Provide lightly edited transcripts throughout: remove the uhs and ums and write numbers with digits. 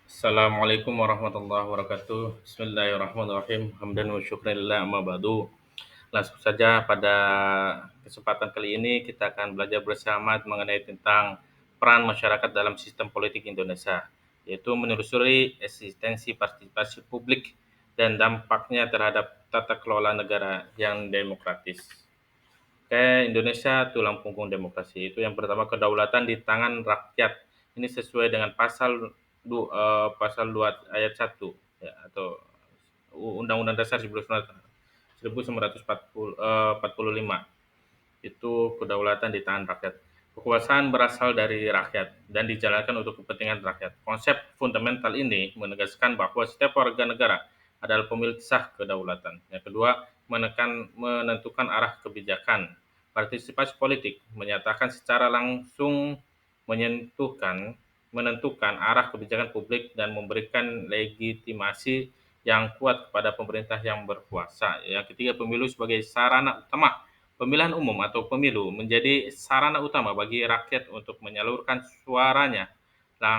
Assalamualaikum warahmatullahi wabarakatuh. Bismillahirrahmanirrahim. Hamdan wa syukrillah amma ba'du. Langsung saja pada kesempatan kali ini kita akan belajar bersama mengenai tentang peran masyarakat dalam sistem politik Indonesia, yaitu menelusuri eksistensi partisipasi publik dan dampaknya terhadap tata kelola negara yang demokratis. Indonesia tulang punggung demokrasi. Itu yang pertama, kedaulatan di tangan rakyat. Ini sesuai dengan pasal 2 ayat 1 ya, atau Undang-Undang Dasar 1945. Itu kedaulatan di tangan rakyat. Kekuasaan berasal dari rakyat dan dijalankan untuk kepentingan rakyat. Konsep fundamental ini menegaskan bahwa setiap warga negara adalah pemilik sah kedaulatan. Yang kedua, menentukan arah kebijakan. Partisipasi politik menyatakan secara langsung menentukan arah kebijakan publik dan memberikan legitimasi yang kuat kepada pemerintah yang berkuasa. Yang ketiga, pemilu sebagai sarana utama. Pemilihan umum atau pemilu menjadi sarana utama bagi rakyat untuk menyalurkan suaranya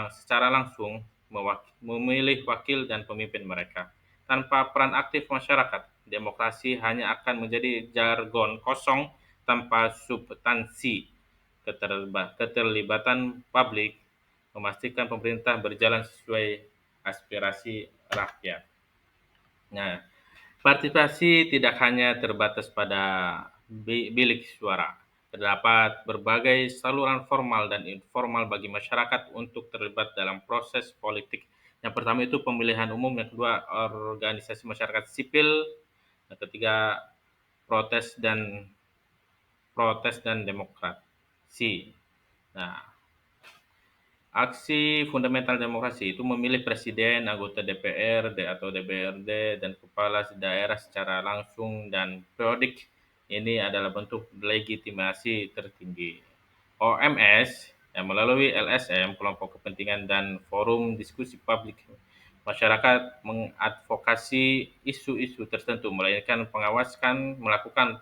secara langsung, memilih wakil dan pemimpin mereka. Tanpa peran aktif masyarakat, demokrasi hanya akan menjadi jargon kosong tanpa substansi. Keterlibatan publik memastikan pemerintah berjalan sesuai aspirasi rakyat. Nah, partisipasi tidak hanya terbatas pada bilik suara. Terdapat berbagai saluran formal dan informal bagi masyarakat untuk terlibat dalam proses politik. Yang pertama itu pemilihan umum, yang kedua organisasi masyarakat sipil, yang ketiga protes dan protes dan demokrasi. Nah, aksi fundamental demokrasi itu memilih presiden, anggota DPR atau DPRD, dan kepala daerah secara langsung dan periodik. Ini adalah bentuk legitimasi tertinggi. OMS yang melalui LSM, kelompok kepentingan dan forum diskusi publik masyarakat mengadvokasi isu-isu tertentu, melakukan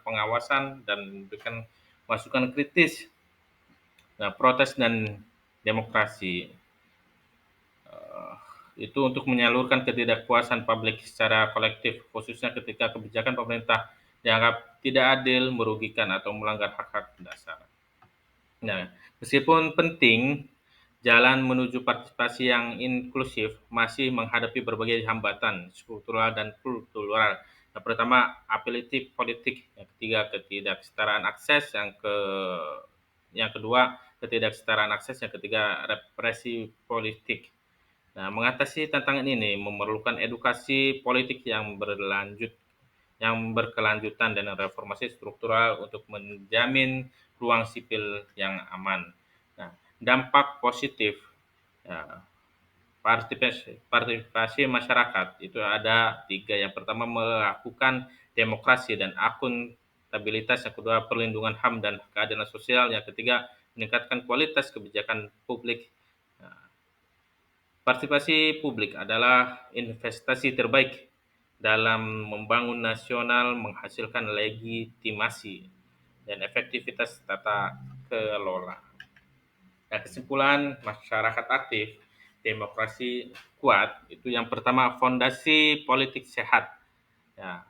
pengawasan dan memberikan masukan kritis. Nah, protes dan demokrasi itu untuk menyalurkan ketidakpuasan publik secara kolektif, khususnya ketika kebijakan pemerintah dianggap tidak adil, merugikan, atau melanggar hak-hak dasar. Nah, meskipun penting, jalan menuju partisipasi yang inklusif masih menghadapi berbagai hambatan struktural dan kultural. Yang pertama, apelatif politik. Yang ketiga, ketidaksetaraan akses. Yang kedua, ketidaksetaraan akses. Yang ketiga, represi politik. Nah, mengatasi tantangan ini memerlukan edukasi politik yang berkelanjutan dan reformasi struktural untuk menjamin ruang sipil yang aman. Nah, dampak positif ya, partisipasi masyarakat itu ada tiga. Yang pertama, melakukan demokrasi dan akuntabilitas. Yang kedua, perlindungan HAM dan keadilan sosial. Yang ketiga, meningkatkan kualitas kebijakan publik. Nah, partisipasi publik adalah investasi terbaik dalam membangun nasional, menghasilkan legitimasi dan efektivitas tata kelola. Nah, kesimpulan masyarakat aktif, demokrasi kuat, itu yang pertama fondasi politik sehat. Ya,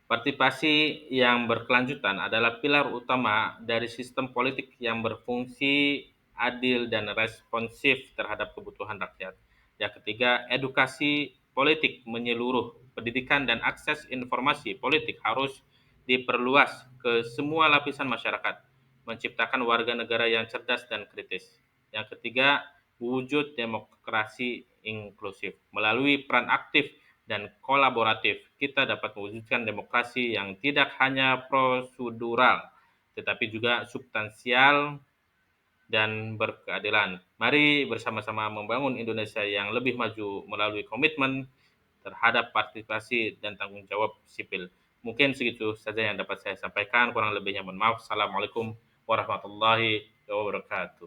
partisipasi yang berkelanjutan adalah pilar utama dari sistem politik yang berfungsi adil dan responsif terhadap kebutuhan rakyat. Yang ketiga, edukasi politik menyeluruh. Pendidikan dan akses informasi politik harus diperluas ke semua lapisan masyarakat, menciptakan warga negara yang cerdas dan kritis. Yang ketiga, wujud demokrasi inklusif. Melalui peran aktif dan kolaboratif, kita dapat mewujudkan demokrasi yang tidak hanya prosedural, tetapi juga substansial dan berkeadilan. Mari bersama-sama membangun Indonesia yang lebih maju melalui komitmen terhadap partisipasi dan tanggung jawab sipil. Mungkin segitu saja yang dapat saya sampaikan, kurang lebihnya mohon maaf. Assalamualaikum warahmatullahi wabarakatuh.